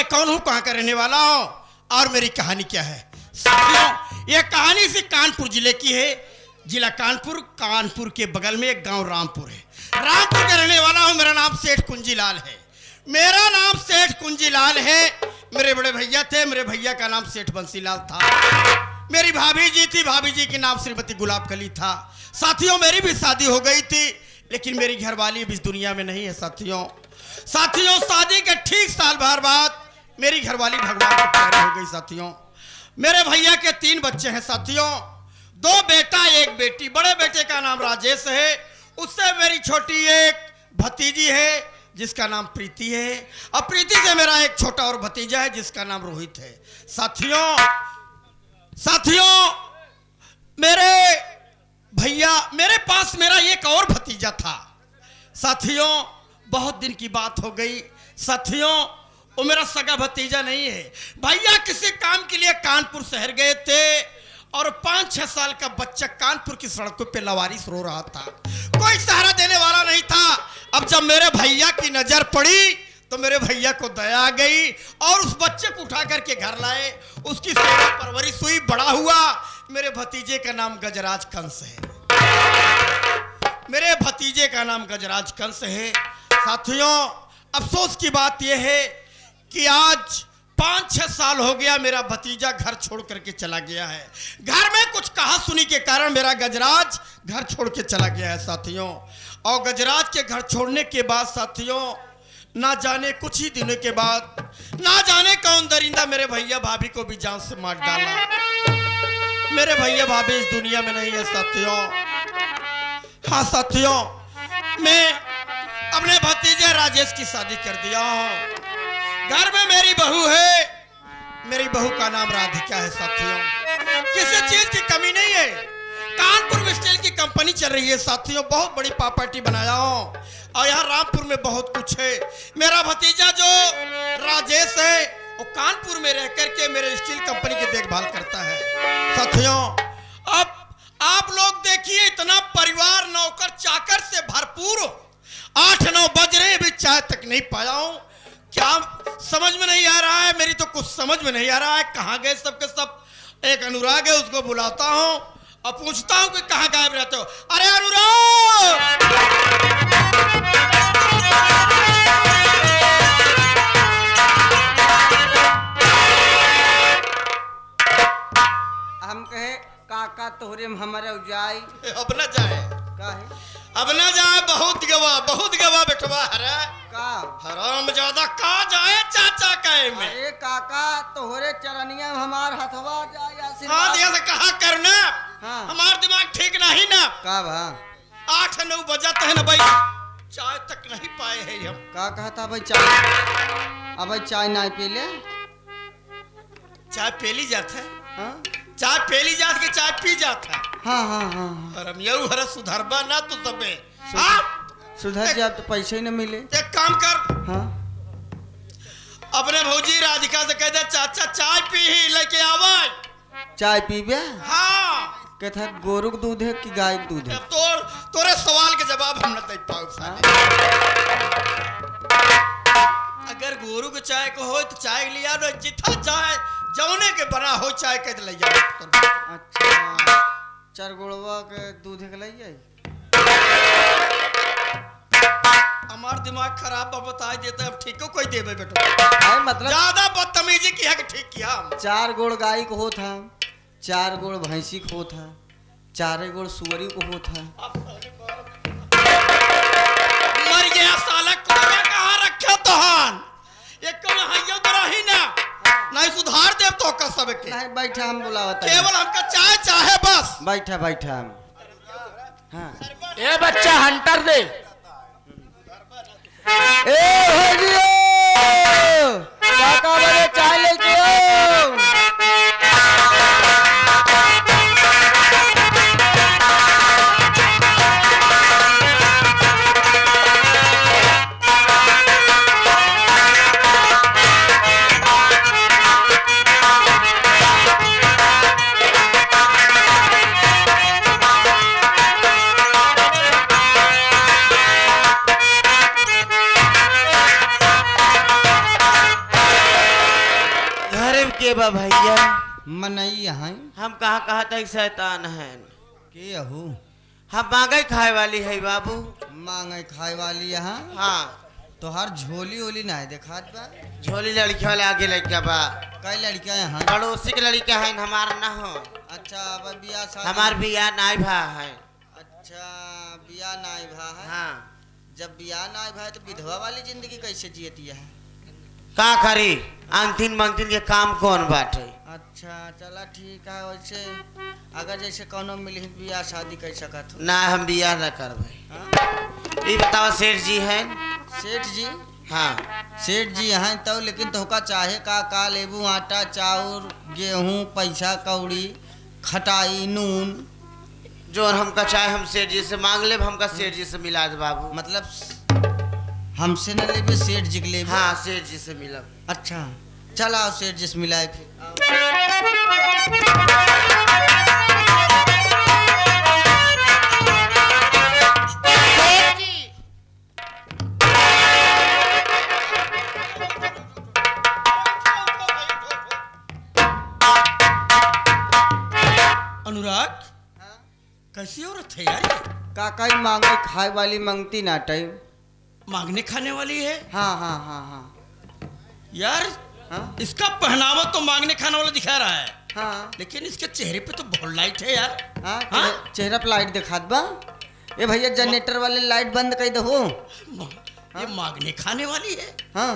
कौन हूँ, कहाँ का रहने वाला हूँ और मेरी कहानी क्या है। साथियों, ये कहानी से कानपुर जिले की है। जिला कानपुर, कानपुर के बगल में एक गांव रामपुर है। रामपुर का रहने वाला हूँ। मेरा नाम सेठ कुंजीलाल है। मेरा नाम सेठ कुंजीलाल है। मेरे बड़े भैया थे, मेरे भैया का नाम सेठ बंसीलाल था। मेरी भाभी जी थी, भाभी जी के नाम श्रीमती गुलाब कली था। साथियों, मेरी भी शादी हो गई थी, लेकिन मेरी घरवाली भी इस दुनिया में नहीं है। साथियों, शादी के ठीक साल भर बाद मेरी घरवाली भगवान को प्यारी हो गई। साथियों, मेरे भैया के 3 बच्चे हैं। साथियों, 2 बेटा 1 बेटी। बड़े बेटे का नाम राजेश है, उससे मेरी छोटी एक भतीजी है जिसका नाम प्रीति है, और प्रीति से मेरा एक छोटा और भतीजा है जिसका नाम रोहित है। साथियों, मेरे भैया, मेरे पास मेरा एक और भतीजा था। साथियों, बहुत दिन की बात हो गई। साथियों, वो मेरा सगा भतीजा नहीं है। भैया किसी काम के लिए कानपुर शहर गए थे और 5-6 साल का बच्चा कानपुर की सड़कों पे लवारिस रो रहा था। कोई सहारा देने वाला नहीं था। अब जब मेरे भैया की नजर पड़ी तो मेरे भैया को दया आ गई और उस बच्चे को उठा करके घर लाए। उसकी सेवा परवरिश हुई, बड़ा हुआ। मेरे भतीजे का नाम गजराज कंस है। मेरे भतीजे का नाम गजराज कंस है। साथियों, अफसोस की बात यह है कि आज 5-6 साल हो गया मेरा भतीजा घर छोड़ करके चला गया है। घर में कुछ कहा सुनी के कारण मेरा गजराज घर छोड़ के चला गया है। साथियों, और गजराज के घर छोड़ने के बाद साथियों, ना जाने कुछ ही दिनों के बाद ना जाने कौन दरिंदा मेरे भैया भाभी को भी जान से मार डाला। मेरे भैया भाभी इस दुनिया में नहीं है। साथियों, हाँ साथियों, मैं अपने भतीजे राजेश की शादी कर दिया हूँ। घर में मेरी बहू है, मेरी बहू का नाम राधिका है। साथियों, किसी चीज की कमी नहीं है। कानपुर में स्टील की कंपनी चल रही है। साथियों, बहुत बड़ी प्रॉपर्टी बनाया हूँ और यहाँ रामपुर में बहुत कुछ है। मेरा भतीजा जो राजेश है वो कानपुर में रह करके मेरे स्टील कंपनी की देखभाल करता है। साथियों, अब आप लोग देखिए, इतना परिवार नौकर चाकर से भरपूर, 8-9 बज रहे हैं, भी चाय तक नहीं पाया हूँ। क्या समझ में नहीं आ रहा है? मेरी तो कुछ समझ में नहीं आ रहा है। कहाँ गए सबके सब? एक अनुराग है, उसको बुलाता हूँ और पूछता हूँ कि कहाँ गायब रहते हो। अरे अनुराग! हम कहे काका तोहरे में हमारे उजाई अब न जाए, काहे अब न जाए। बहुत गवा बेटवा। अरे का हराम ज्यादा का जाए चाचा कहे में। अरे काका तोहरे चरनिया में हमार हथवा जाए हाँ, आशीर्वाद। दिया से कहा करना। हाँ। हमार दिमाग ठीक नहीं ना। का भा 8-9 बजाते हैं ना भाई, चाय तक नहीं पाए हैं हम। का कहता भाई चाय, अब भाई चाय ना पी ले। चाय पेली जाता है, हाँ चाय पेली जात के चाय पी जाता है। हाँ हाँ हाँ हरम यू हर सुधरबा ना तो तबे। हाँ, सुधर जा तो पैसे ही न मिले। एक काम कर, हाँ अपने भौजी राधिका से कह दे चाचा चाय पी ही लेके आवा। चाय पीबे? हाँ, कहता गोरु का दूध है कि गाय का दूध है? अब तोरे सवाल के जवाब हम न दे पाओ साले। अगर गोरू के चाय को हो तो चाय लिया दो, जिथा चाय जौने के बना हो चाय के ले जाओ। अच्छा, 4 गोड़वा के दूध के ले जाए। हमार दिमाग खराब बा, बता देते अब ठीक कोई देवे बेटो। अरे मतलब ज्यादा बदतमीजी किया कि ठीक किया। 4 गोड़ गाय को हो था, 4 गोड़ भैंसी को हो था, 4 गोड़ सुअरी को हो था। मर गया साला, कोड़ा कहाँ रखा तोहान? एक कम हाइयो तो रही ना, नहीं सुधार दे तो का सब के। नहीं बैठा, हम बुलावता है। केवल हमका चाय चाहे बस। बैठा बैठा हम। हाँ ए बच्चा हंटर दे। ए भजियो काका बड़े चाय लेके आओ। के बा भैया? मनई यहाँ हम कहाँ कहाँ तक शैतान हैं। के अहू हम मांगे खाए वाली है बाबू। मांगे खाए वाली यहाँ हाँ, तो हर झोली ओली ना देखात बा। झोली लड़की वाले आगे लड़का बा। कई लड़कियां यहाँ पड़ोसी के लड़का है, हमार ना हो। अच्छा अब बिया शादी हमार बिया नाई भा है। अच्छा बिया नाई भा है। हाँ, जब बिया नाई भा है तो विधवा वाली जिंदगी कैसे जियती है? का करी अंतिम मंतिम के काम कौन बाटे। अच्छा चला ठीक है। वैसे अगर जैसे कोनो मिली बिया शादी कर सकत हो? ना हम बिया ना करबे। हाँ? ये बताओ सेठ जी हैं? सेठ जी हाँ, सेठ जी हैं तो लेकिन तोहका चाहे का लेबू आटा चाउर गेहूं पैसा कौड़ी खटाई नून जो हमका चाहे हम सेठ जी से मांग ले, हमका सेठ जी से मिला दे बाबू। मतलब हमसे न लेबे सेठ जी के लेबे? हाँ, सेठ जी से मिलब। अच्छा चल आओ सेठ जी से मिलाए फिर। अनुराग कैसी औरत है यार ये? काका ही मांगे खाए वाली मांगती ना टाइम। मांगने खाने वाली है हाँ हाँ हाँ हाँ यार। हाँ इसका पहनावा तो मांगने खाने वाला दिखा रहा है, हाँ लेकिन इसके चेहरे पे तो बहुत लाइट है यार। हाँ हाँ? चेहरा पे लाइट दिखात बा। ए भैया जनरेटर वाले लाइट बंद कर दो। ये मांगने खाने वाली है। हाँ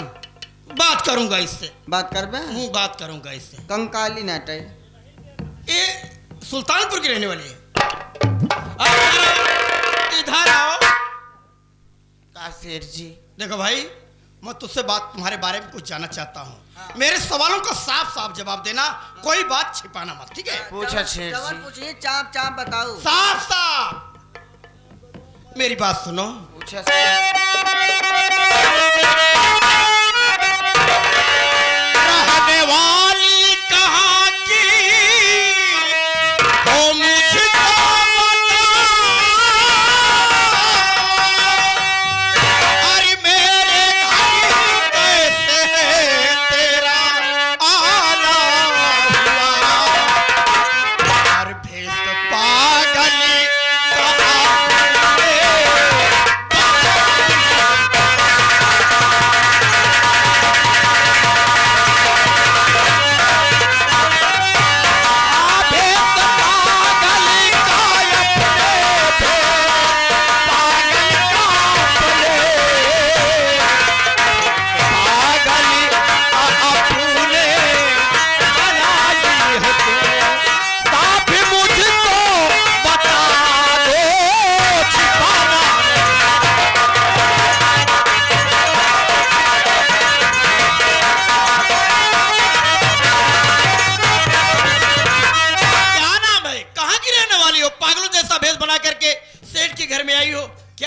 बात करूंगा इससे, बात करबे? बात करूंगा इससे। कंकाली ना टाइम। ये सुल्तानपुर की रहने वाली है। इधर आओ। का सेठ जी? देखो भाई, मैं तुझसे बात तुम्हारे बारे में कुछ जानना चाहता हूँ। मेरे सवालों का साफ साफ जवाब देना, कोई बात छिपाना मत, ठीक है? पूछा सेठ सवाल जी। पूछिए, चाप चाप बताओ। साफ साफ मेरी बात सुनो। पूछा सेठ। रहने वाली कहाँ की हो मुझको बता। अरे मेरे घर कैसे तेरा आना हुआ। हर भेष पागली कहाँ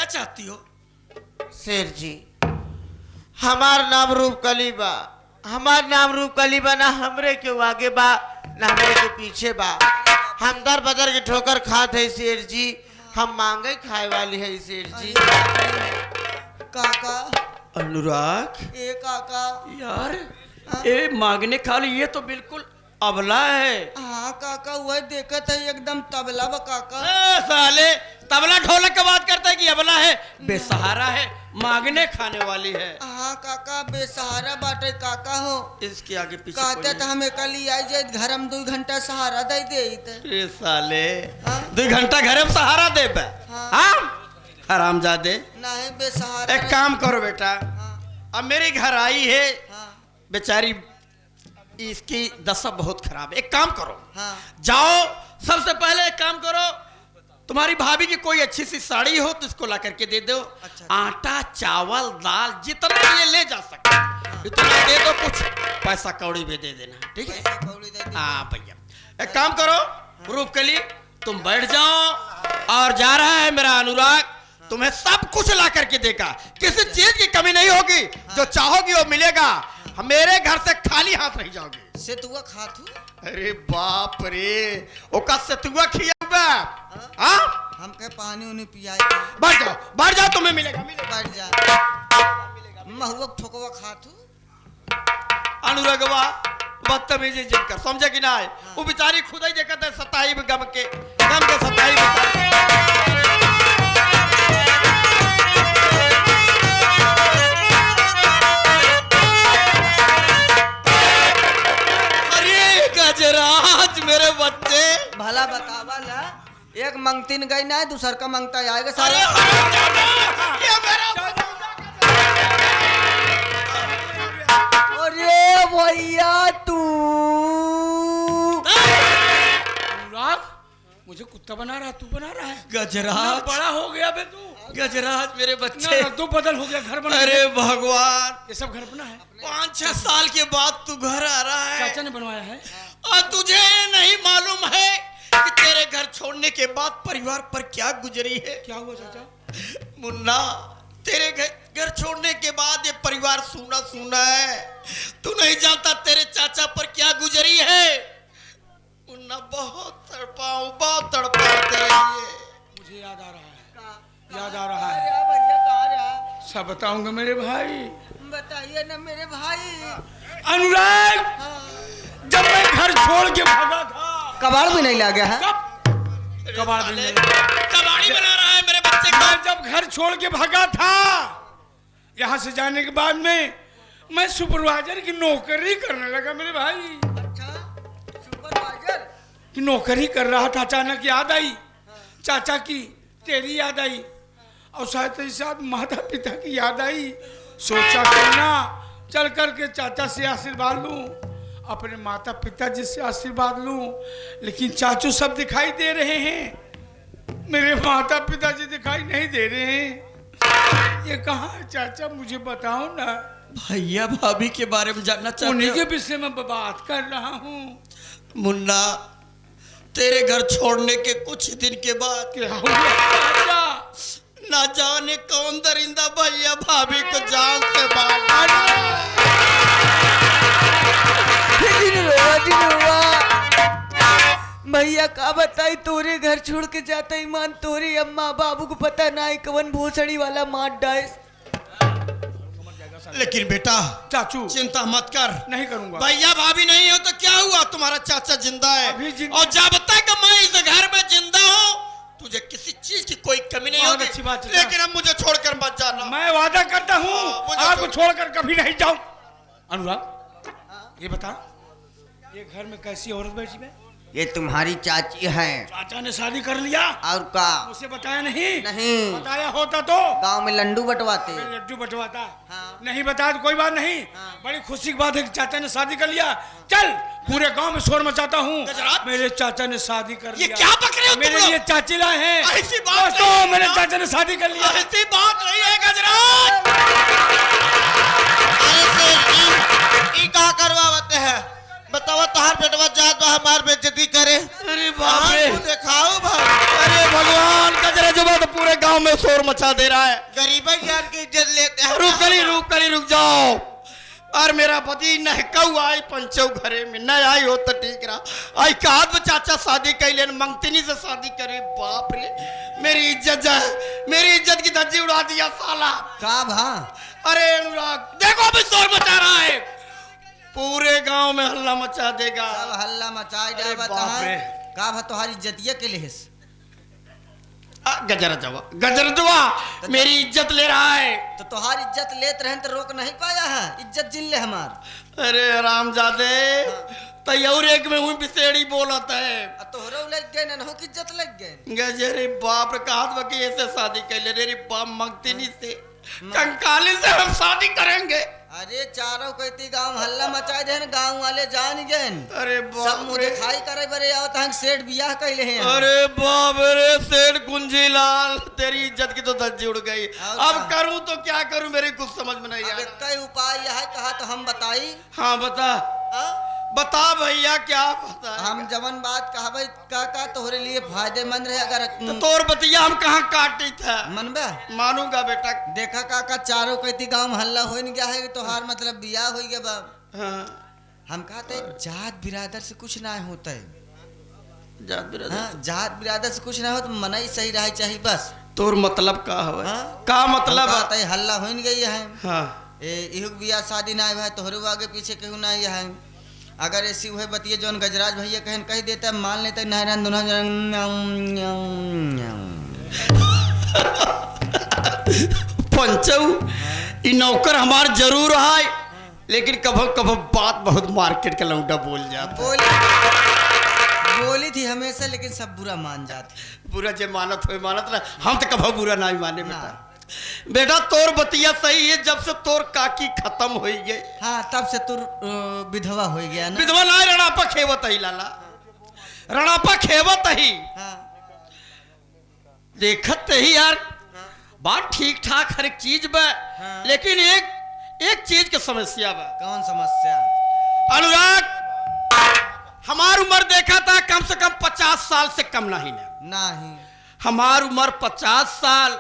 चाहती हो? शेर जी, हमार नाम रूप कली बा। हमार नाम रूप कली बा, ना हमरे के आगे बा ना हमरे के पीछे बा। हम दर बदर के ठोकर खात है शेर जी। हम मांगे खाए वाली है शेर जी। काका अनुराग, ए काका यार ये मांगने खाली ये तो बिल्कुल अबला है। हाँ काका वह देखत है एकदम तबला बा काका। साले तबला ढोलक का बात करता है कि अबला है, बेसहारा है, मांगने खाने वाली है। हाँ काका बेसहारा बाटे काका हो। इसके आगे पीछे कहते तो हमें कल ही आई जाए घर में 2 घंटा सहारा दे दे। साले हाँ? 2 घंटा घर में सहारा दे बे। हाँ हरामजादे। नहीं बेसहारा। एक काम करो बेटा, हाँ। अब मेरे घर आई है हाँ। बेचारी, इसकी दशा बहुत खराब है। एक काम करो, हाँ। जाओ सबसे पहले एक काम करो, तुम्हारी भाभी की कोई अच्छी सी साड़ी हो तो इसको ला करके दे दो। अच्छा। आटा चावल दाल जितना ये ले जा सकते इतना दे दो, कुछ पैसा कौड़ी भी दे देना, ठीक है? पैसा कौड़ी दे दे। हाँ भैया, एक काम करो रूपकली, तुम बैठ जाओ और जा रहा है मेरा अनुराग, तुम्हें सब कुछ ला करके देगा, किसी चीज की कमी नहीं होगी। जो चाहोगी वो मिलेगा। मेरे घर से खाली हाथ नहीं जाओगे। सेतुआ खातू। अरे बाप रे, ओका सेतुआ खियाबा। हाँ हम के पानी उन्हें पियाई। बैठ जाओ तुम्हें मिलेगा। बैठ जा। महुआ ठोकवा खातू। अनुरागवा बदतमीजी जिन कर, समझे कि ना है? वो बेचारी खुद ही देखत है सताई में गम के सताई में। अरे गजराज मेरे बच्चे, भला बतावा ना, एक मंगतीन गई ना, दूसर का मंगता आएगा अरे सारा। ये मेरा अरे भैया तू अनुराग, मुझे कुत्ता बना रहा है, तू बना रहा है। गजराज, बड़ा हो गया बे तू। गजराज मेरे बच्चे, तू बदल हो गया, घर बना। अरे भगवान, ये सब घर बना है, 5-6 साल के बाद तू घर आ रहा है चाचा ने बनवाया है। और तुझे नहीं मालूम है कि तेरे घर छोड़ने के बाद परिवार पर क्या गुजरी है। क्या हुआ चाचा? मुन्ना, तेरे घर छोड़ने के बाद ये परिवार सूना सूना है। तू नहीं जानता तेरे चाचा पर क्या गुजरी है। मुन्ना, बहुत तड़पा तेरे लिए। मुझे याद आ रहा है, याद आ रहा है। भैया कहाँ रहा? सब बताऊंगा मेरे भाई। बताइए ना मेरे भाई। अनुराग, जब मैं घर छोड़ के भागा था, कबाड़ भी नहीं लगा है। कबाड़ भी नहीं। कबाड़ी बना रहा है मेरे बच्चे का। मैं जब घर छोड़ के भागा था, यहाँ से जाने के बाद में मैं सुपरवाइजर की नौकरी करने लगा मेरे भाई। अच्छा, सुपरवाइजर की नौकरी कर रहा था, अचानक याद आई चाचा की, तेरी याद आई, और साथ ही साथ माता पिता की याद आई। सोचा क्यों ना चल करके चाचा से आशीर्वाद लूं, अपने माता पिता जी से आशीर्वाद लूं। लेकिन चाचू सब दिखाई दे रहे हैं, मेरे माता पिता जी दिखाई नहीं दे रहे हैं। ये कहाँ है चाचा, मुझे बताओ ना। भैया भाभी के बारे में जानना चाहते उन्हीं हो? के विषय में बात कर रहा हूँ। मुन्ना, तेरे घर छोड़ने के कुछ दिन के बाद क्या हुआ चाचा? ना जाने कौन दरिंदा भैया भाभी को जान से मार डाला। भैया का बताई, तोरे घर छोड़ के जाता ईमान, तोरे अम्मा बाबू को पता ना है कवन भोसड़ी वाला मार डाले। लेकिन बेटा चाचू चिंता मत कर, नहीं करूंगा। भैया भाभी नहीं हो तो क्या हुआ, तुम्हारा चाचा जिंदा है। अभी जिंदा- और जब तक मैं इस घर में जिंदा हूँ तुझे किसी चीज की कोई कमी नहीं बहुत होगी। अच्छी बात है। लेकिन अब मुझे छोड़कर मत जाना। मैं वादा करता हूँ मुझे आपको छोड़- छोड़कर कभी नहीं जाऊं। अनुराग, ये बता, ये घर में कैसी औरत बैठी है? ये तुम्हारी चाची है। चाचा ने शादी कर लिया, और का मुझे बताया नहीं? नहीं, बताया होता तो गांव में लड्डू बंटवाते। मैं लड्डू बंटवाता। हाँ। नहीं बताया तो कोई बात नहीं। हाँ। बड़ी खुशी की बात है कि चाचा ने शादी कर लिया। चल, पूरे गांव में शोर मचाता हूँ, गजराज, मेरे चाचा ने शादी कर ये लिया। क्या बक रहे हो तुम मेरे लोग? लिए चाची लाए हैं। ऐसी बात दोस्तों, नहीं है मेरे ना। चाचा ने शादी कर लिया। ऐसी बात नहीं है गजराज। ई का करवावते हैं? बताओ, तहार बेटवा जात बा हमार बेइज्जती करे। अरे बाप रे, तू दिखाओ भाई, अरे भगवान, गजराज तो पूरे गांव में शोर मचा दे रहा है। गरीबा ज्ञान की इज्जत लेते हैं। रुक जाओ। और मेरा पति नहकऊ आई पंचौ घरे में न आई हो तो ठीक रहा। आई काद चाचा शादी कैले मंगतनी से शादी करे। बाप रे, मेरी इज्जत की धज्जी उड़ा दिया साला। का भा? अरे अनुराग, देखो अभी शोर मचा रहा है, पूरे गांव में हल्ला मचा देगा। सब हल्ला मचाई अरे डाल बाप रे। का भा तुम्हारी इज्जतिया के लिए? गजरजवा मेरी इज्जत ले रहा है। तो तुम्हारी इज्जत लेत रहे तो रोक नहीं पाया है, इज्जत जिन ले हमार। अरे रामजादे, तैयार एक में हुई बिसेड़ी बोलत है। तोहरो लग गए नन्हो की इज्जत लग गए। गजरे बाप रे, कहा था कि ऐसे शादी कर ले रे बाप, मंगतनी से कंकाली से हम शादी करेंगे। अरे चारों कहती गांव हल्ला मचाई दे, गांव वाले जान गए। अरे सब बाप मुझे रे, खाई करे बरे आवत हैं, सेठ बियाह कैले हैं। अरे बाप रे, सेठ कुंजी लाल, तेरी इज्जत की तो धज्जी उड़ गई। और अब क्या? करूं तो क्या करूं, मेरी कुछ समझ में नहीं आ अब रहा। कई उपाय यह है, कहा तो हम बताई। हाँ बता, हाँ? बता भैया, क्या बता। हम जवन बात कहा का तोहरे लिए फायदेमंद रहे। अगर तो तोर बतिया हम कहाँ काटी था। मनबे मानूंगा बेटा। देखा काका, चारों कहती गांव में हल्ला हो गया है, तोहार मतलब बियाह हो गया बा। हाँ, हम कहते जात बिरादर से कुछ ना होता है। जात बिरादर हाँ, जात बिरादर से कुछ ना हो तो मना ही सही रहे चाहिए बस। तोर मतलब का हो? हाँ? का मतलब हम कहते हल्ला हो गई है। हाँ, इहुक बियाह शादी ना है, तोहरे आगे पीछे केहू ना है। अगर ऐसी हुए बतिए जौन गजराज भैया कहन कह देता मान लेते नहरन दुना पंचऊ ई नौकर हमार जरूर है, लेकिन कभो कभो बात बहुत मार्केट का लौंडा बोल जाता बोली थी हमेशा, लेकिन सब बुरा मान जाते। बुरा जे मानत हो मानत ना, हम तो कभो बुरा नहीं माने बेटा। बेटा तोर बतिया सही है, जब से तोर काकी खत्म हो गई। हाँ तब से तू विधवा हो गया ना। विधवा ना रणापा खेवत ही लाला, रणापा खेवत ही। हाँ। देखत ही यार बात ठीक ठाक हर एक चीज बा, लेकिन एक चीज की समस्या बा। कौन समस्या? अनुराग हमार उम्र देखा था कम से कम 50 साल से कम नहीं ना। नहीं हमार उम्र 50 साल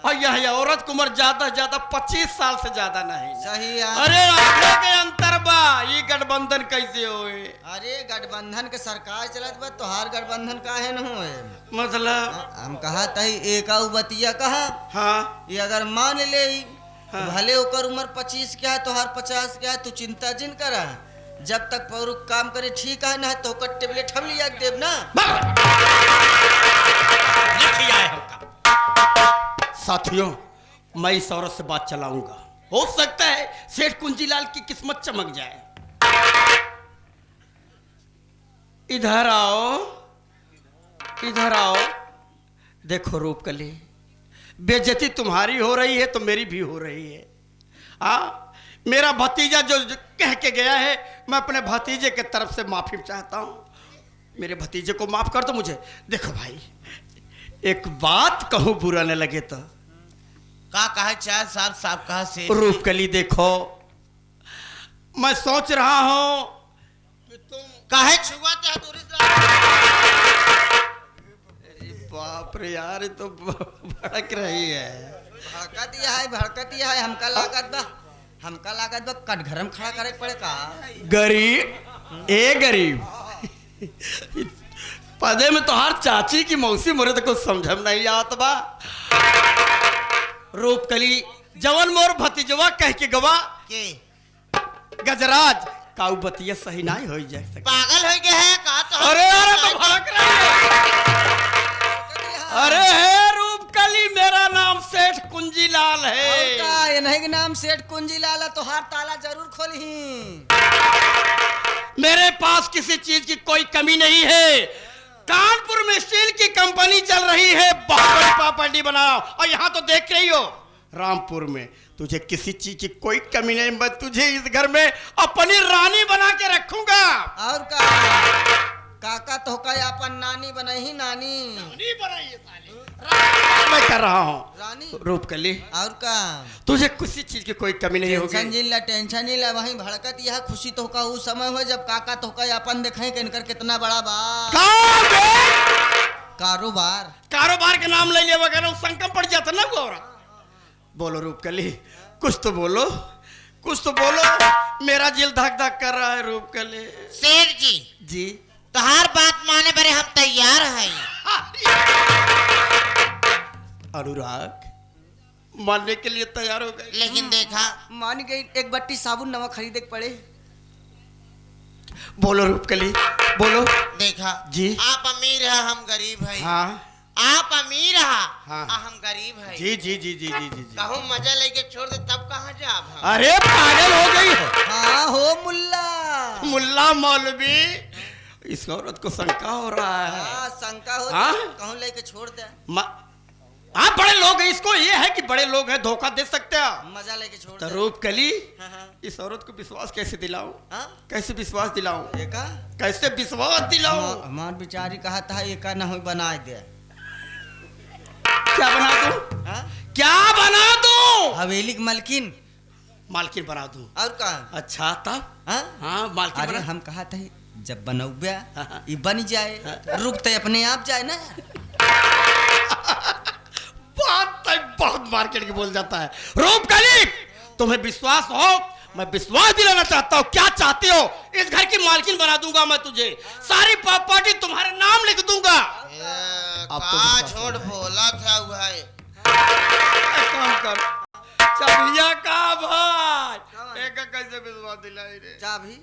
और यह औरत की उम्र ज्यादा ज्यादा 25 साल से ज्यादा नहीं। सही है। अरे आगे के अंतर बा, ये गठबंधन कैसे होए? अरे गठबंधन के सरकार चलत बा, तोहार गठबंधन काहे न होए? मतलब हम कहा तही एका बतिया कहा। हाँ ये अगर मान ले हाँ। भले ओकर उम्र 25 क्या है तोहार 50 क्या है, तू चिंता जिन करा। जब तक पौरुक काम करे ठीक है ना, तो ओकर टेबलेट हम लिया के देब ना। साथियों मैं इस औरत से बात चलाऊंगा, हो सकता है सेठ कुंजीलाल की किस्मत चमक जाए। इधर आओ, इधर आओ। देखो रूपकली, बेइज्जती तुम्हारी हो रही है तो मेरी भी हो रही है। हाँ मेरा भतीजा जो कह के गया है, मैं अपने भतीजे के तरफ से माफी चाहता हूं। मेरे भतीजे को माफ कर दो मुझे। देखो भाई एक बात कहूं बुरा न लगे तो। का कहा चाहे साहब साहब कहा से रूपकली देखो, मैं सोच रहा हूं कि तुम काहे छुआ चाहे दूरी बाप रे यार ये तो भड़क रही है। भड़कत दिया है हमका लागत बा कटघरम खड़ा करे पड़े का। गरीब ए गरीब पदे में तो हर चाची की मौसी मोरे तो कुछ समझ में नहीं आवत बा। रूपकली जवन मोर भतीजवा कह के गवा के गजराज काऊ बतिया सही नहीं हो जाए सके। पागल हो गया है का तो। अरे अरे तो भड़क रही है। अरे है रूपकली, मेरा नाम सेठ कुंजीलाल है। ये नहीं के नाम सेठ कुंजीलाल है, तो हार ताला जरूर खोलही। मेरे पास किसी चीज की कोई कमी नहीं है। कानपुर में स्टील की कंपनी चल रही है, बहुत बड़ी प्रॉपर्टी बनाओ। और यहाँ तो देख रही हो रामपुर में तुझे किसी चीज की कोई कमी नहीं। मैं तुझे इस घर में अपनी रानी बना के रखूंगा। और काका तो का अपन नानी बनाई नानी मैं कर रहा हूँ रानी रूपकली। और का तुझे किसी चीज की कोई कमी नहीं होगी। टेंशन नहीं ला, वहीं भड़कत यह खुशी तो का उस समय हो जब काका तो का अपन देखे कि इनकर कितना बड़ा बा कारोबार के नाम ले लिया वगैरह संकट पड़ जाता ना गौरा। बोलो रूपकली, कुछ तो बोलो, कुछ तो बोलो। मेरा दिल धक धक कर रहा है रूपकली। सेठ जी जी तोहार बात माने बरे हम तैयार हैं। अनुराग मानने के लिए तैयार हो गए, लेकिन देखा मान गई एक बट्टी साबुन नमक खरीदे के पड़े। बोलो रूपकली बोलो। देखा जी आप अमीर है हम गरीब है। हाँ आप अमीर है हाँ। हम गरीब है। जी जी जी जी जी जी जी। कहूँ मजा लेके छोड़ दे तब कहाँ जाब हम। अरे पागल हो गई हो। हाँ हो मुल्ला मुल्ला मौलवी, इस औरत को शंका हो रहा है। हाँ शंका हो हाँ? कहूँ लेके छोड़ दे। हाँ बड़े लोग हैं, इसको ये है कि बड़े लोग हैं, धोखा दे सकते हैं। मजा लेके छोड़ तो दे। रूपकली हाँ, हाँ। इस औरत को विश्वास कैसे दिलाऊं? हाँ? कैसे विश्वास दिलाऊं? एका कैसे विश्वास दिलाऊं? हमार बिचारी कहा था एका ना हो बना दे। क्या बना दूं? हाँ? क्या बना दूं? हवेली की मालकिन मालकिन बना दूं। और का अच्छा तब हाँ? हाँ मालकिन अरे बना। हम कहा था जब बनौबे हाँ। ये बन जाए रुक तो अपने आप जाए ना। बहुत मार्केट की बोल जाता है। रूपकली तुम्हें विश्वास हो, मैं विश्वास दिलाना चाहता हूँ। क्या चाहते हो? इस घर की मालकिन बना दूंगा मैं तुझे, सारी प्रॉपर्टी तुम्हारे नाम लिख दूंगा। का छोड़ भोला था भाई। काम कर चबिया का भाई, एक का कैसे विश्वास दिलाई रे? चाभी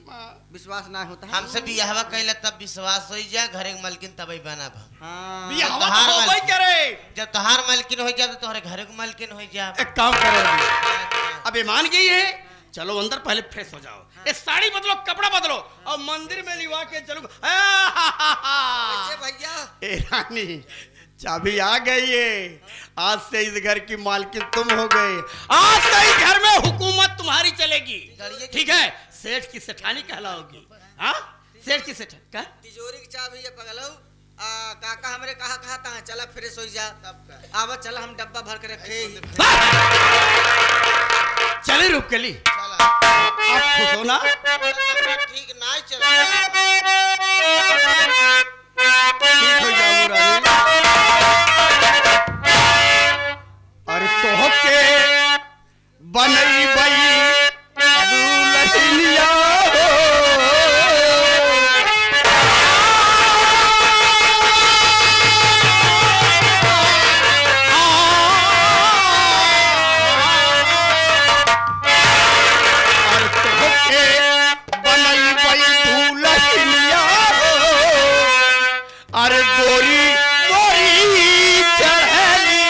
विश्वास ना होता है। हमसे बियाहवा कैला तब विश्वास हो जा, घरे के मालकिन तब बना भा। हाँ बियाह तो हार हो वाली। गई क्या रे? जब तोहार मालकिन हो जा तो तुम्हारे घरे के मालकिन हो जा। एक काम करो अभी। अब ये मान गई है, चलो अंदर पहले फ्रेश हो जाओ, ये साड़ी बदलो, कपड़ा बदलो और मंदिर में लिवा के चलो। कैसे भैया? ए रानी, चाबी आ गई है, आज से इस घर की मालकिन तुम हो गए, आज से इस घर में हुकूमत तुम्हारी चलेगी, ठीक है? सेठ की सेठानी कहलाओगी। हाँ, सेठ की सेठानी क्या? तिजोरी की चाबी है पगलऊ। काका हमरे कहा था चला फ्रेश हो जा। आवा चला हम डब्बा भर के रखे ही। चले रूपकली, चला आप खुश हो ना? ठीक ना चला। ठीक हो जाओ रानी। अरे तो के बनई बई दुल्हनिया अरे गोरी गोरी चढ़ली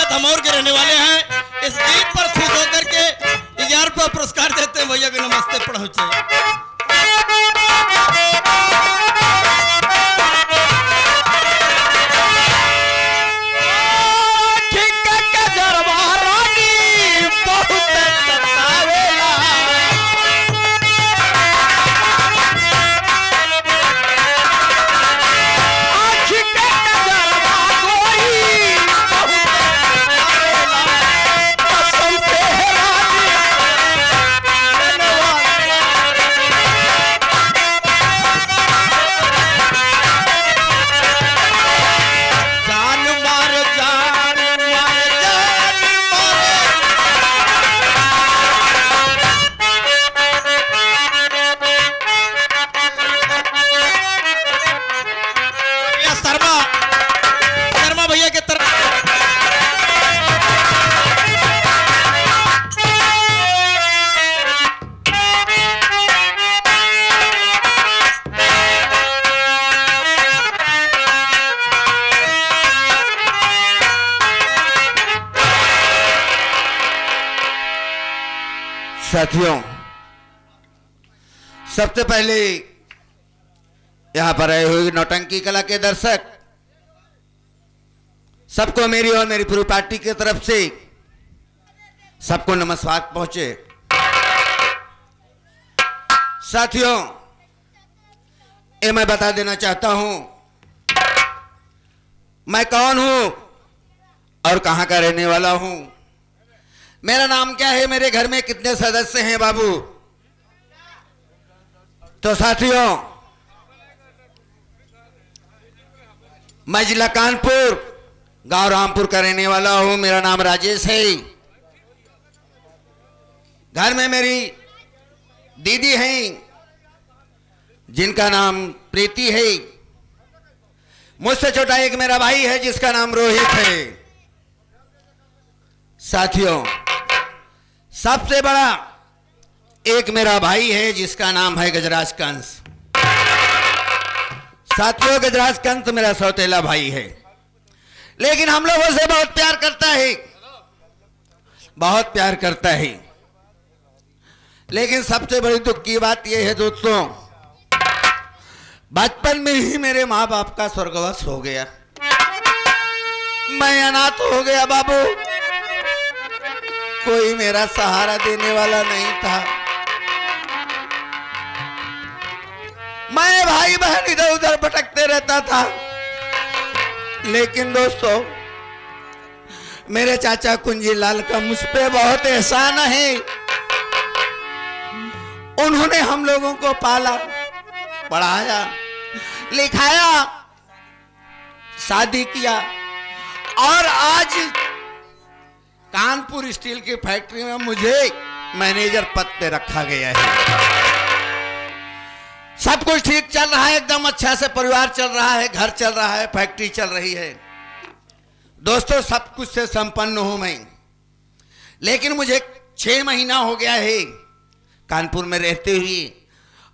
धमौर के रहने वाले हैं। इस गीत पर खुश होकर के 1000 रुपया पुरस्कार देते हैं भैया के नमस्ते पहुंचे। साथियों, सबसे पहले यहां पर आए हुए नौटंकी कला के दर्शक सबको मेरी और मेरी पूरी पार्टी की तरफ से सबको नमस्कार पहुंचे। साथियों, ये मैं बता देना चाहता हूं मैं कौन हूं और कहां का रहने वाला हूं, मेरा नाम क्या है, मेरे घर में कितने सदस्य हैं बाबू। तो साथियों, मैं जिला कानपुर गांव रामपुर का रहने वाला हूं। मेरा नाम राजेश है। घर में मेरी दीदी हैं जिनका नाम प्रीति है। मुझसे छोटा एक मेरा भाई है जिसका नाम रोहित है। साथियों, सबसे बड़ा एक मेरा भाई है जिसका नाम है गजराज कंस। साथियों, गजराज कंस मेरा सौतेला भाई है, लेकिन हम लोगों से बहुत प्यार करता है, बहुत प्यार करता है। लेकिन सबसे बड़ी दुख की बात यह है दोस्तों, बचपन में ही मेरे माँ बाप का स्वर्गवास हो गया। मैं अनाथ हो गया बाबू, कोई मेरा सहारा देने वाला नहीं था। मैं भाई बहन इधर उधर भटकते रहता था। लेकिन दोस्तों, मेरे चाचा कुंजीलाल का मुझ पे बहुत एहसान है। उन्होंने हम लोगों को पाला, पढ़ाया, लिखाया, शादी किया और आज कानपुर स्टील की फैक्ट्री में मुझे मैनेजर पद पे रखा गया है। सब कुछ ठीक चल रहा है, एकदम अच्छा से परिवार चल रहा है, घर चल रहा है, फैक्ट्री चल रही है। दोस्तों, सब कुछ से संपन्न हूं मैं, लेकिन मुझे 6 महीना हो गया है कानपुर में रहते हुए।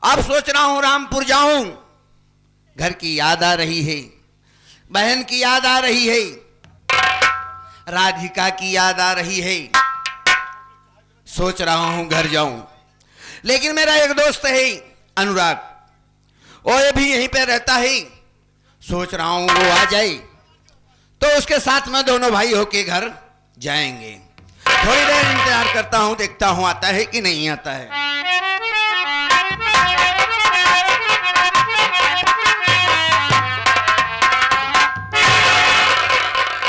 अब सोच रहा हूं रामपुर जाऊं। घर की याद आ रही है, बहन की याद आ रही है, राधिका की याद आ रही है। सोच रहा हूं घर जाऊं, लेकिन मेरा एक दोस्त है अनुराग, वो भी यहीं पे रहता है। सोच रहा हूं वो आ जाए तो उसके साथ में दोनों भाई होके घर जाएंगे। थोड़ी देर इंतजार करता हूं, देखता हूं आता है कि नहीं आता है।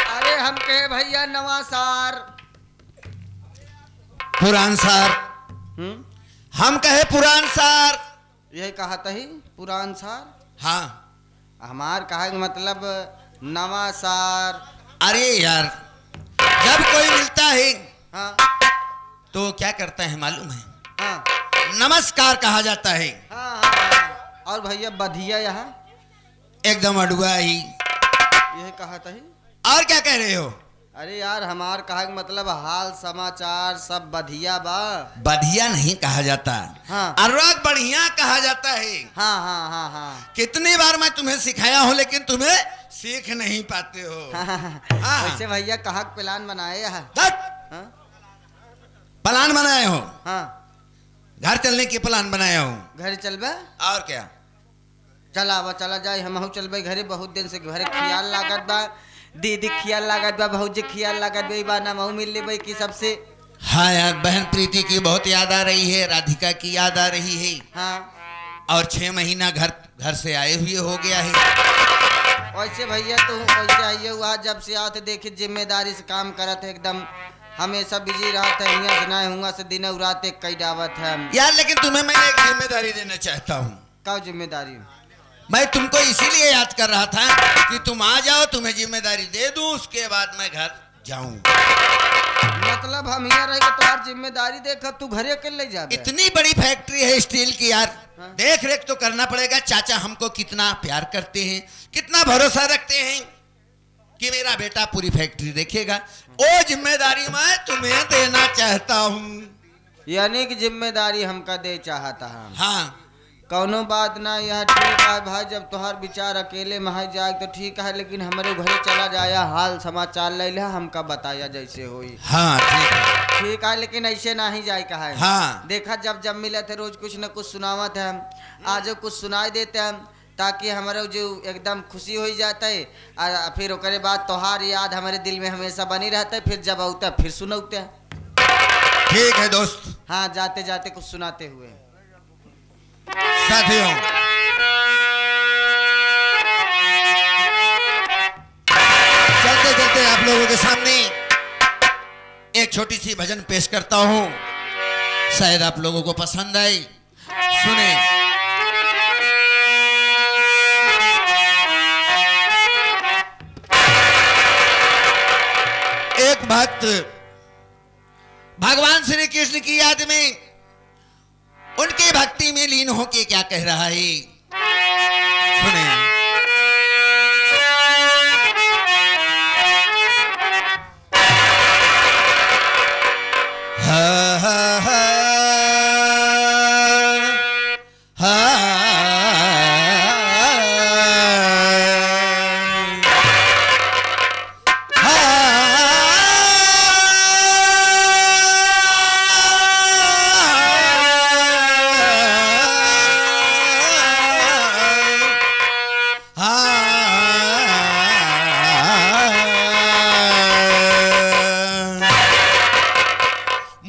अरे हम कहे भैया नवा सार। पुरान सार, हम कहे पुरान सार। यही कहा था ही पुरान सार। हाँ, हमार कहा कि मतलब नवा सार। अरे यार, जब कोई मिलता है हाँ तो क्या करता है मालूम है? हाँ नमस्कार कहा जाता है। हाँ हाँ। और भैया बधिया यहाँ एकदम अड़ुआ ही। यही कहा था ही। और क्या कह रहे हो? अरे यार हमार कहा कि मतलब हाल समाचार सब बढ़िया बा। बढ़िया नहीं कहा जाता, हाँ। अनुराग बढ़िया कहा जाता है। हाँ हाँ हाँ हाँ कितनी बार मैं तुम्हें सिखाया हूं, लेकिन तुम्हें सीख नहीं पाते हो। हाँ। वैसे भैया कहा प्लान बनाए यहाँ। हाँ प्लान बनाए हो? हाँ घर चलने की प्लान बनाया हूँ। घर चलबे। और क्या? चला बा चला जाए, हम चलबे घरे। बहुत दिन से घरे ख्याल लागत बा, दीदी ख्याल लागत बा, भौजी ख्याल लागत बा ना महू मिल ले की सबसे। हाँ यार, बहन प्रीति की बहुत याद आ रही है, राधिका की याद आ रही है। हाँ और 6 महीना घर से आए हुए हो गया है। वैसे भैया तू वैसे आइए हुआ, जब से आओ तो देखी जिम्मेदारी से काम करत है एकदम। हमेशा बिजी रहता है, यहाँ से ना हुआ से दिन रात एक कई डावत है यार, लेकिन तुम्हें मैं एक जिम्मेदारी देना चाहता हूँ। क्या जिम्मेदारी? मैं तुमको इसीलिए याद कर रहा था कि तुम आ जाओ, तुम्हें जिम्मेदारी दे दूं, उसके बाद मैं घर जाऊं। मतलब हम यहाँ रहेगा तो हर जिम्मेदारी देख तू घरे अकेले जा। इतनी बड़ी फैक्ट्री है स्टील की यार, हाँ। देख रेख तो करना पड़ेगा। चाचा हमको कितना प्यार करते हैं, कितना भरोसा रखते हैं कि मेरा बेटा पूरी फैक्ट्री देखेगा। वो जिम्मेदारी मैं तुम्हें देना चाहता हूँ। यानी कि जिम्मेदारी हमका दे चाहता हम। हाँ, कौनो बात ना, यह ठीक है भाई। जब तुहार विचार अकेले में जाए तो ठीक है, लेकिन हमारे घरे चला जाया, हाल समाचार ले लिया, हमका बताया जैसे होई। हाँ ठीक है। ठीक है, लेकिन ऐसे ना ही जाए कहा है। हाँ। देखा जब मिले थे रोज कुछ न कुछ सुनावत है, आज कुछ सुनाई देते हैं ताकि हमारे जो एकदम खुशी हो जाता है। और फिर ओकरे बाद त्योहार याद हमारे दिल में हमेशा बनी रहता है। फिर जब आता है फिर सुनौते हैं। ठीक है दोस्त। हाँ, जाते जाते कुछ सुनाते हुए। साथियों, चलते चलते आप लोगों के सामने एक छोटी सी भजन पेश करता हूं, शायद आप लोगों को पसंद आए। सुने। एक भक्त भगवान श्री कृष्ण की याद में, उनकी भक्ति में लीन होके क्या कह रहा है, सुने। हा हा हा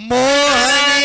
मोहनी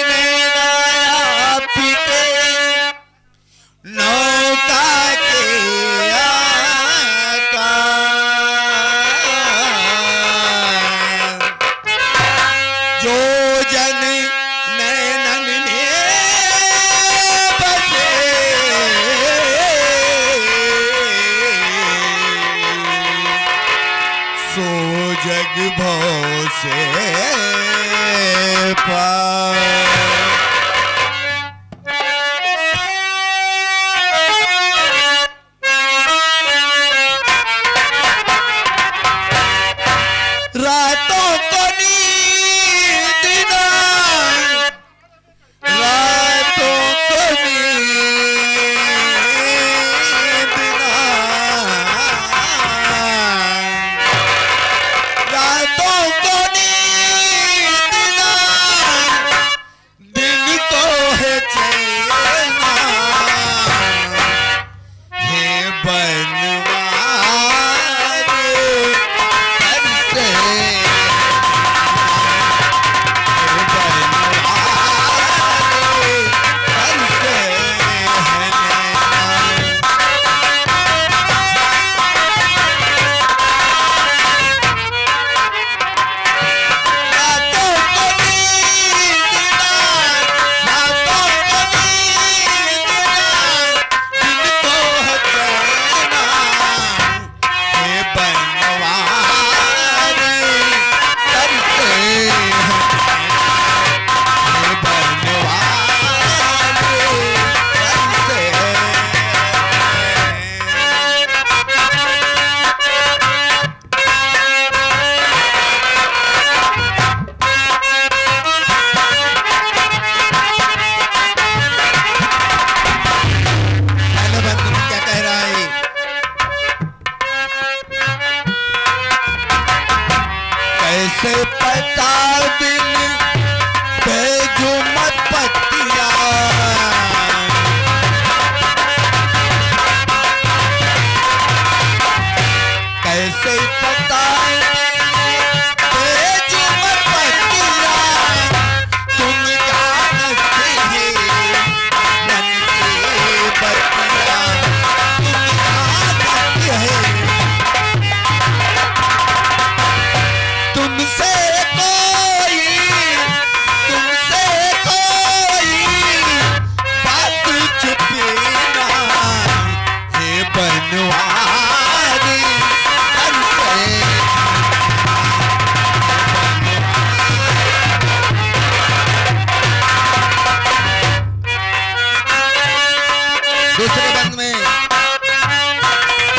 दूसरे बंद में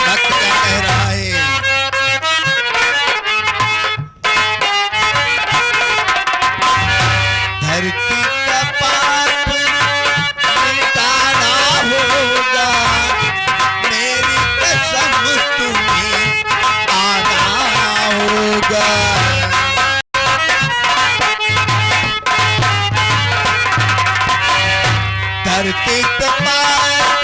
भक्त क्या कह रहा है। धरती का पाप मिटाना होगा, मेरी कसम तुम्हें आना होगा। धरती का पाप